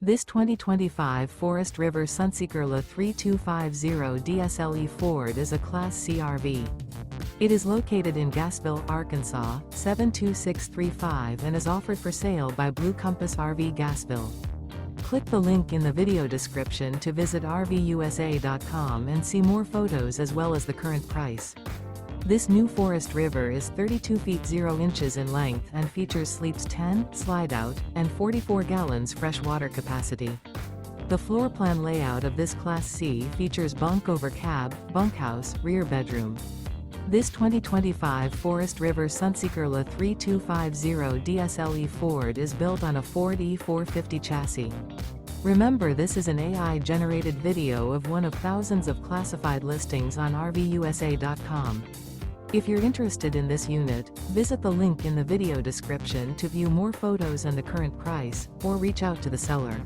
This 2025 Forest River Sunseeker LA 3250 DSLE Ford is a Class C RV. It is located in Gassville, Arkansas, 72635 and is offered for sale by Blue Compass RV Gassville. Click the link in the video description to visit RVUSA.com and see more photos as well as the current price. This new Forest River is 32 feet 0 inches in length and features sleeps 10, Slideout, and 44 gallons fresh water capacity. The floor plan layout of this Class C features Bunk Over Cab, Bunkhouse, rear bedroom. This 2025 Forest River Sunseeker LA 3250 DSLE Ford is built on a Ford E450 chassis. Remember, this is an AI-generated video of one of thousands of classified listings on RVUSA.com. If you're interested in this unit, visit the link in the video description to view more photos and the current price, or reach out to the seller.